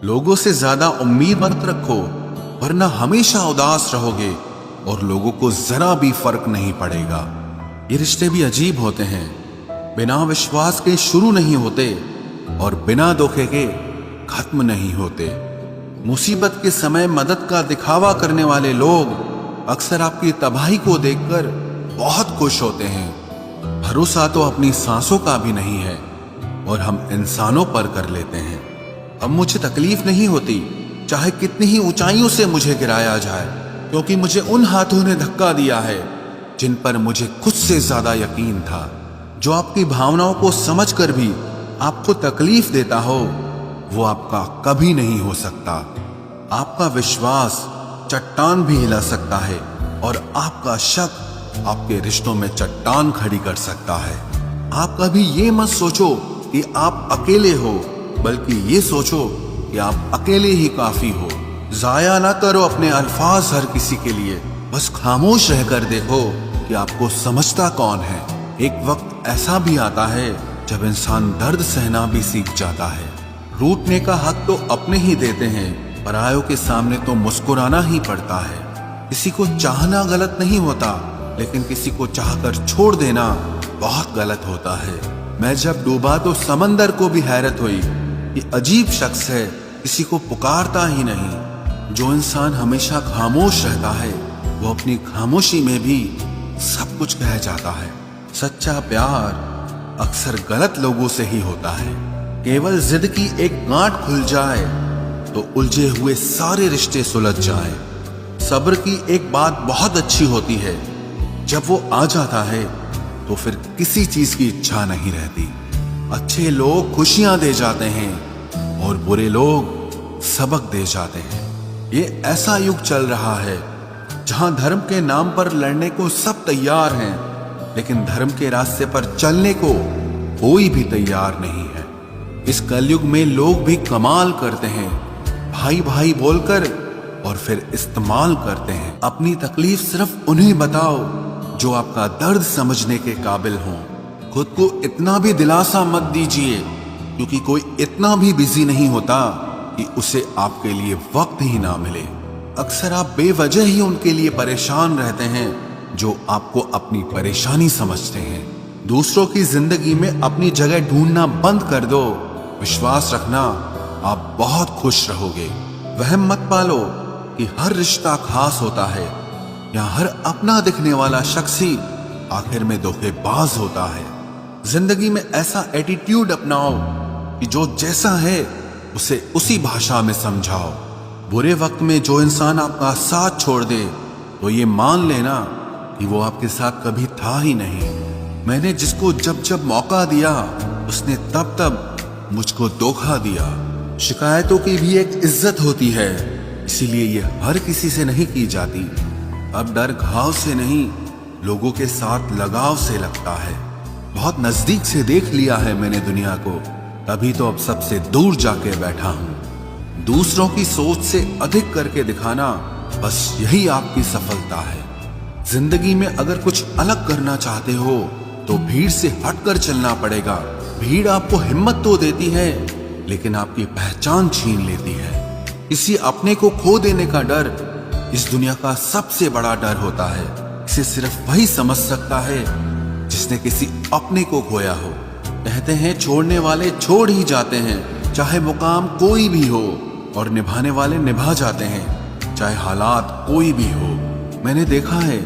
लोगों से ज्यादा उम्मीद मत रखो, वरना हमेशा उदास रहोगे और लोगों को जरा भी फर्क नहीं पड़ेगा। ये रिश्ते भी अजीब होते हैं, बिना विश्वास के शुरू नहीं होते और बिना धोखे के खत्म नहीं होते। मुसीबत के समय मदद का दिखावा करने वाले लोग अक्सर आपकी तबाही को देखकर बहुत खुश होते हैं। भरोसा तो अपनी सांसों का भी नहीं है और हम इंसानों पर कर लेते हैं। अब मुझे तकलीफ नहीं होती, चाहे कितनी ही ऊंचाइयों से मुझे गिराया जाए, क्योंकि मुझे उन हाथों ने धक्का दिया है जिन पर मुझे खुद से ज्यादा यकीन था। जो आपकी भावनाओं को समझकर भी आपको तकलीफ देता हो, वो आपका कभी नहीं हो सकता। आपका विश्वास चट्टान भी हिला सकता है और आपका शक आपके रिश्तों में चट्टान खड़ी कर सकता है। आप कभी ये मत सोचो कि आप अकेले हो, बल्कि ये सोचो कि आप अकेले ही काफी हो। जाया ना करो अपने अल्फाज हर किसी के लिए, बस खामोश रहकर देखो कि आपको समझता कौन है। एक वक्त ऐसा भी आता है जब इंसान दर्द सहना भी सीख जाता है। रूठने का हक तो अपने ही देते हैं, परायों के सामने तो मुस्कुराना ही पड़ता है। किसी को चाहना गलत नहीं होता, लेकिन किसी को चाहकर छोड़ देना बहुत गलत होता है। मैं जब डूबा तो समंदर को भी हैरत हुई कि अजीब शख्स है, किसी को पुकारता ही नहीं। जो इंसान हमेशा खामोश रहता है, वो अपनी खामोशी में भी सब कुछ कह जाता है। सच्चा प्यार अक्सर गलत लोगों से ही होता है। केवल जिद की एक गांठ खुल जाए तो उलझे हुए सारे रिश्ते सुलझ जाए। सब्र की एक बात बहुत अच्छी होती है, जब वो आ जाता है तो फिर किसी चीज की इच्छा नहीं रहती। अच्छे लोग खुशियां दे जाते हैं और बुरे लोग सबक दे जाते हैं। ये ऐसा युग चल रहा है जहां धर्म के नाम पर लड़ने को सब तैयार हैं, लेकिन धर्म के रास्ते पर चलने को कोई भी तैयार नहीं है। इस कलयुग में लोग भी कमाल करते हैं, भाई भाई बोलकर और फिर इस्तेमाल करते हैं। अपनी तकलीफ सिर्फ उन्हें बताओ जो आपका दर्द समझने के काबिल हों। खुद को इतना भी दिलासा मत दीजिए, क्योंकि कोई इतना भी बिजी नहीं होता कि उसे आपके लिए वक्त ही ना मिले। अक्सर आप बेवजह ही उनके लिए परेशान रहते हैं जो आपको अपनी परेशानी समझते हैं। दूसरों की जिंदगी में अपनी जगह ढूंढना बंद कर दो। विश्वास रखना, आप बहुत खुश रहोगे। वहम मत पालो कि हर रिश्ता खास होता है या हर अपना दिखने वाला शख्स ही आखिर में धोखेबाज होता है। जिंदगी में ऐसा एटीट्यूड अपनाओ कि जो जैसा है उसे उसी भाषा में समझाओ। बुरे वक्त में जो इंसान आपका साथ छोड़ दे, तो ये मान लेना कि वो आपके साथ कभी था ही नहीं। मैंने जिसको जब जब मौका दिया, उसने तब तब मुझको धोखा दिया। शिकायतों की भी एक इज्जत होती है, इसीलिए ये हर किसी से नहीं की जाती। अब डर घाव से नहीं, लोगों के साथ लगाव से लगता है। बहुत नजदीक से देख लिया है मैंने दुनिया को, तभी तो अब सबसे दूर जाके बैठा हूं। दूसरों की सोच से अधिक करके दिखाना, बस यही आपकी सफलता है। जिंदगी में अगर कुछ अलग करना चाहते हो तो भीड़ से हटकर चलना पड़ेगा। भीड़ आपको हिम्मत तो देती है, लेकिन आपकी पहचान छीन लेती है। किसी अपने को खो देने का डर इस दुनिया का सबसे बड़ा डर होता है। इसे सिर्फ वही समझ सकता है जिसने किसी अपने को खोया हो। कहते हैं छोड़ने वाले छोड़ ही जाते हैं, चाहे मुकाम कोई भी हो, और निभाने वाले निभा जाते हैं, चाहे हालात कोई भी हो। मैंने देखा है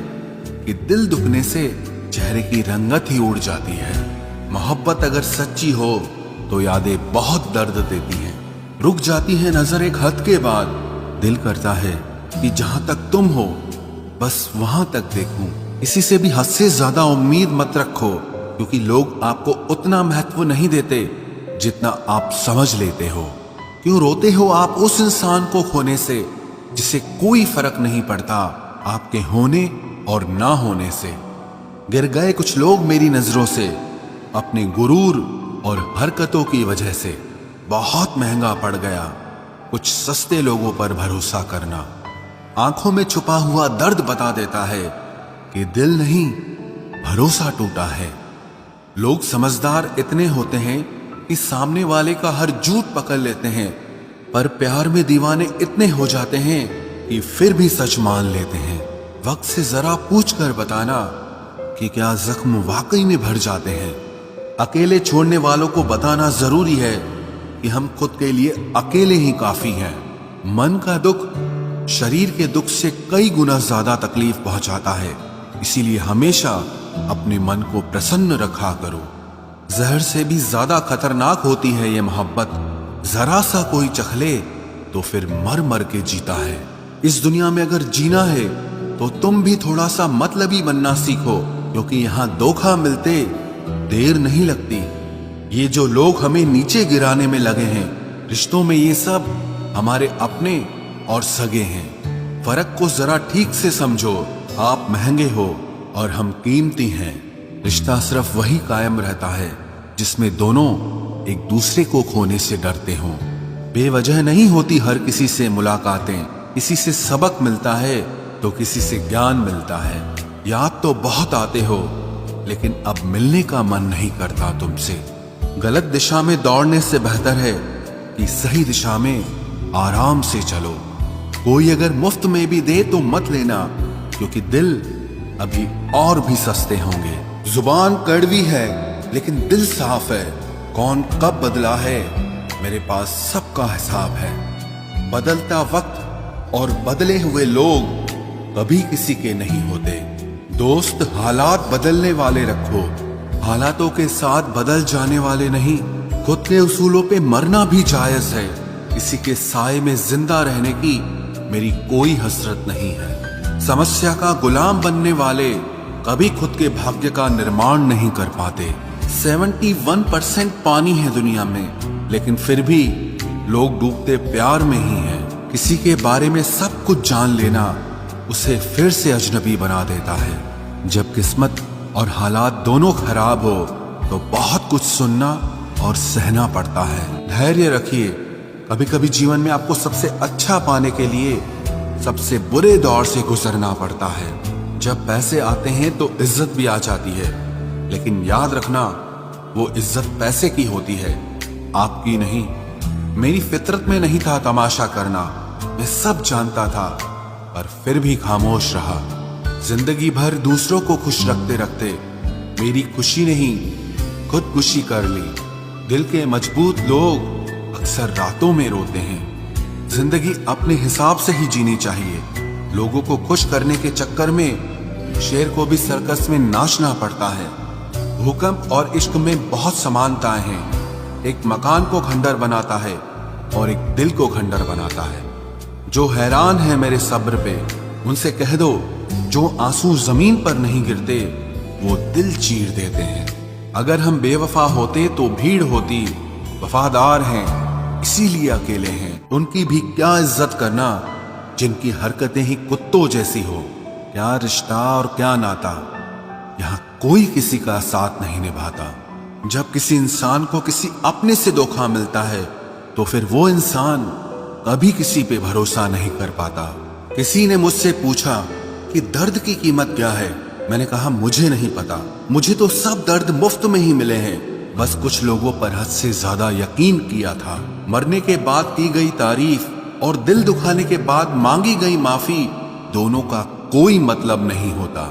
कि दिल दुखने से चेहरे की रंगत ही उड़ जाती है। मोहब्बत अगर सच्ची हो तो यादें बहुत दर्द देती हैं। रुक जाती है नजर एक हद के बाद। दिल करता है कि जहां तक तुम हो बस वहां तक देखूं। किसी से भी हद से ज्यादा उम्मीद मत रखो, क्योंकि लोग आपको उतना महत्व नहीं देते जितना आप समझ लेते हो। क्यों रोते हो आप उस इंसान को खोने से जिसे कोई फर्क नहीं पड़ता आपके होने और ना होने से। गिर गए कुछ लोग मेरी नजरों से अपने गुरूर और हरकतों की वजह से। बहुत महंगा पड़ गया कुछ सस्ते लोगों पर भरोसा करना। आंखों में छुपा हुआ दर्द बता देता है कि दिल नहीं, भरोसा टूटा है। लोग समझदार इतने होते हैं कि सामने वाले का हर झूठ पकड़ लेते हैं, पर प्यार में दीवाने इतने हो जाते हैं कि फिर भी सच मान लेते हैं। वक्त से जरा पूछ कर बताना कि क्या जख्म वाकई में भर जाते हैं। अकेले छोड़ने वालों को बताना जरूरी है कि हम खुद के लिए अकेले ही काफी हैं। मन का दुख शरीर के दुख से कई गुना ज्यादा तकलीफ पहुंचाता है, इसीलिए हमेशा अपने मन को प्रसन्न रखा करो। जहर से भी ज्यादा खतरनाक होती है ये मोहब्बत। जरा सा कोई चखले तो फिर मर मर के जीता है। इस दुनिया में अगर जीना है तो तुम भी थोड़ा सा मतलबी बनना सीखो, क्योंकि यहाँ धोखा मिलते देर नहीं लगती। ये जो लोग हमें नीचे गिराने में लगे हैं, रिश्तों में ये सब हमारे अपने और सगे हैं। फर्क को जरा ठीक से समझो। आप महंगे हो और हम कीमती हैं। रिश्ता सिर्फ वही कायम रहता है जिसमें दोनों एक दूसरे को खोने से डरते हों। बेवजह नहीं होती हर किसी से मुलाकातें। किसी से सबक मिलता है तो किसी से ज्ञान मिलता है। याद तो बहुत आते हो, लेकिन अब मिलने का मन नहीं करता तुमसे। गलत दिशा में दौड़ने से बेहतर है कि सही दिशा में आराम से चलो। कोई अगर मुफ्त में भी दे तो मत लेना, क्योंकि दिल अभी और भी सस्ते होंगे। जुबान कड़वी है लेकिन दिल साफ है। कौन कब बदला है, मेरे पास सबका हिसाब है। बदलता वक्त और बदले हुए लोग कभी किसी के नहीं होते। दोस्त हालात बदलने वाले रखो, हालातों के साथ बदल जाने वाले नहीं। खुद के उसूलों पे मरना भी जायज है। किसी के साए में जिंदा रहने की मेरी कोई हसरत नहीं है। समस्या का गुलाम बनने वाले कभी खुद के भाग्य का निर्माण नहीं कर पाते। 71% पानी है दुनिया में, लेकिन फिर भी लोग डूबते प्यार में ही हैं। किसी के बारे में सब कुछ जान लेना उसे फिर से अजनबी बना देता है। जब किस्मत और हालात दोनों खराब हो तो बहुत कुछ सुनना और सहना पड़ता है। धैर्य रखिए। कभी कभी जीवन में आपको सबसे अच्छा पाने के लिए सबसे बुरे दौर से गुजरना पड़ता है। जब पैसे आते हैं तो इज्जत भी आ जाती है, लेकिन याद रखना वो इज्जत पैसे की होती है, आपकी नहीं। मेरी फितरत में नहीं था तमाशा करना, मैं सब जानता था, पर फिर भी खामोश रहा। जिंदगी भर दूसरों को खुश रखते रखते मेरी खुशी नहीं खुदकुशी कर ली। दिल के मजबूत लोग अक्सर रातों में रोते हैं। जिंदगी अपने हिसाब से ही जीनी चाहिए। लोगों को खुश करने के चक्कर में शेर को भी सर्कस में नाचना पड़ता है। भूकंप और इश्क में बहुत समानताएं हैं। एक मकान को खंडर बनाता है और एक दिल को खंडर बनाता है। जो हैरान है मेरे सब्र पे, उनसे कह दो जो आंसू जमीन पर नहीं गिरते वो दिल चीर देते हैं। अगर हम बेवफा होते तो भीड़ होती। वफादार हैं इसीलिए अकेले हैं। उनकी भी क्या इज्जत करना जिनकी हरकतें ही कुत्तों जैसी हो। क्या रिश्ता और क्या नाता, यहाँ कोई किसी का साथ नहीं निभाता। जब किसी इंसान को किसी अपने से धोखा मिलता है तो फिर वो इंसान कभी किसी पे भरोसा नहीं कर पाता। किसी ने मुझसे पूछा कि दर्द की कीमत क्या है। मैंने कहा मुझे नहीं पता, मुझे तो सब दर्द मुफ्त में ही मिले हैं। बस कुछ लोगों पर हद से ज्यादा यकीन किया था। मरने के बाद की गई तारीफ और दिल दुखाने के बाद मांगी गई माफी, दोनों का कोई मतलब नहीं होता।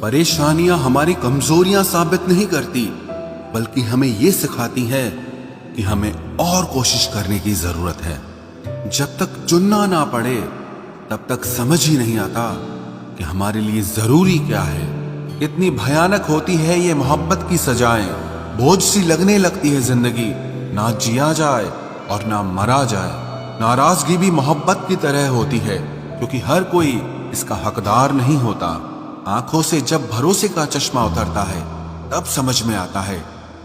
परेशानियां हमारी कमजोरियां साबित नहीं करती, बल्कि हमें ये सिखाती है कि हमें और कोशिश करने की जरूरत है। जब तक चुनना ना पड़े तब तक समझ ही नहीं आता कि हमारे लिए जरूरी क्या है। कितनी भयानक होती है ये मोहब्बत की सजाएं। बोझ सी लगने लगती है जिंदगी, ना जिया जाए और ना मरा जाए। नाराजगी भी मोहब्बत की तरह होती है, क्योंकि हर कोई इसका हकदार नहीं होता। आंखों से जब भरोसे का चश्मा उतरता है तब समझ में आता है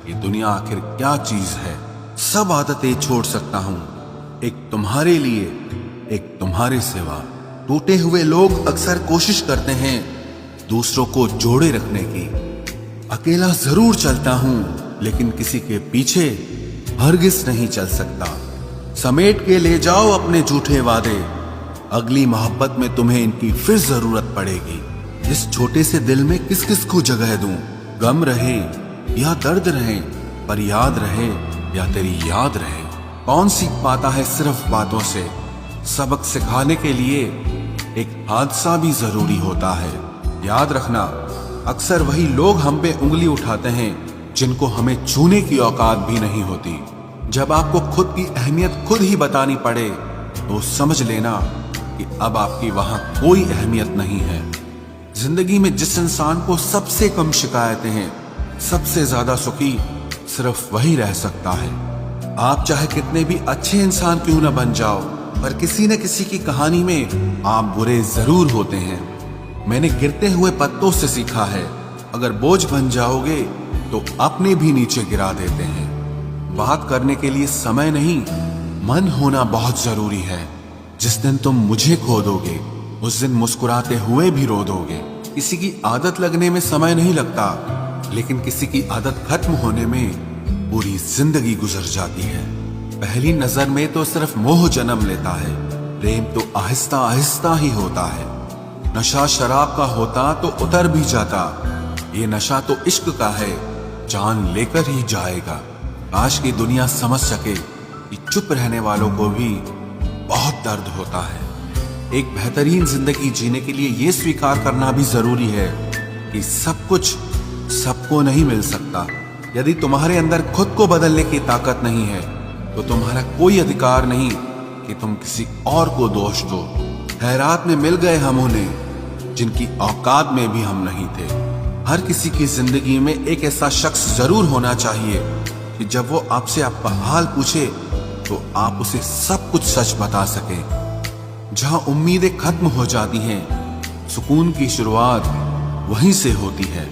कि दुनिया आखिर क्या चीज है। सब आदतें छोड़ सकता हूँ, एक तुम्हारे लिए, एक तुम्हारे सिवा। टूटे हुए लोग अक्सर कोशिश करते हैं दूसरों को जोड़े रखने की। अकेला जरूर चलता हूं, लेकिन किसी के पीछे हरगिज नहीं चल सकता। समेट के ले जाओ अपने झूठे वादे, अगली मोहब्बत में तुम्हें इनकी फिर जरूरत पड़ेगी। इस छोटे से दिल में किस किस को जगह दूं? गम रहे या दर्द रहे, पर याद रहे या तेरी याद रहे। कौन सीख पाता है सिर्फ बातों से। सबक सिखाने के लिए एक हादसा भी जरूरी होता है। याद रखना, अक्सर वही लोग हम पे उंगली उठाते हैं जिनको हमें छूने की औकात भी नहीं होती। जब आपको खुद की अहमियत खुद ही बतानी पड़े तो समझ लेना कि अब आपकी वहां कोई अहमियत नहीं है। जिंदगी में जिस इंसान को सबसे कम शिकायतें हैं, सबसे ज्यादा सुखी सिर्फ वही रह सकता है। आप चाहे कितने भी अच्छे इंसान क्यों न बन जाओ, पर किसी न किसी की कहानी में आप बुरे जरूर होते हैं। मैंने गिरते हुए पत्तों से सीखा है, अगर बोझ बन जाओगे तो अपने भी नीचे गिरा देते हैं। बात करने के लिए समय नहीं, मन होना बहुत जरूरी है। जिस दिन तुम मुझे खो दोगे, उस दिन मुस्कुराते हुए भी रो दोगे। किसी की आदत लगने में समय नहीं लगता, लेकिन किसी की आदत खत्म होने में पूरी जिंदगी गुजर जाती है। पहली नजर में तो सिर्फ मोह जन्म लेता है, प्रेम तो आहिस्ता आहिस्ता ही होता है। नशा शराब का होता तो उतर भी जाता, ये नशा तो इश्क का है, जान लेकर ही जाएगा। काश की दुनिया समझ सके कि चुप रहने वालों को भी बहुत दर्द होता है। एक बेहतरीन जिंदगी जीने के लिए ये स्वीकार करना भी जरूरी है कि सब कुछ सबको नहीं मिल सकता। यदि तुम्हारे अंदर खुद को बदलने की ताकत नहीं है तो तुम्हारा कोई अधिकार नहीं कि तुम किसी और को दोष दो। खैरात में मिल गए हम उन्हें जिनकी औकात में भी हम नहीं थे। हर किसी की जिंदगी में एक ऐसा शख्स जरूर होना चाहिए कि जब वो आपसे आपका हाल पूछे तो आप उसे सब कुछ सच बता सके। जहां उम्मीदें खत्म हो जाती हैं, सुकून की शुरुआत वहीं से होती है।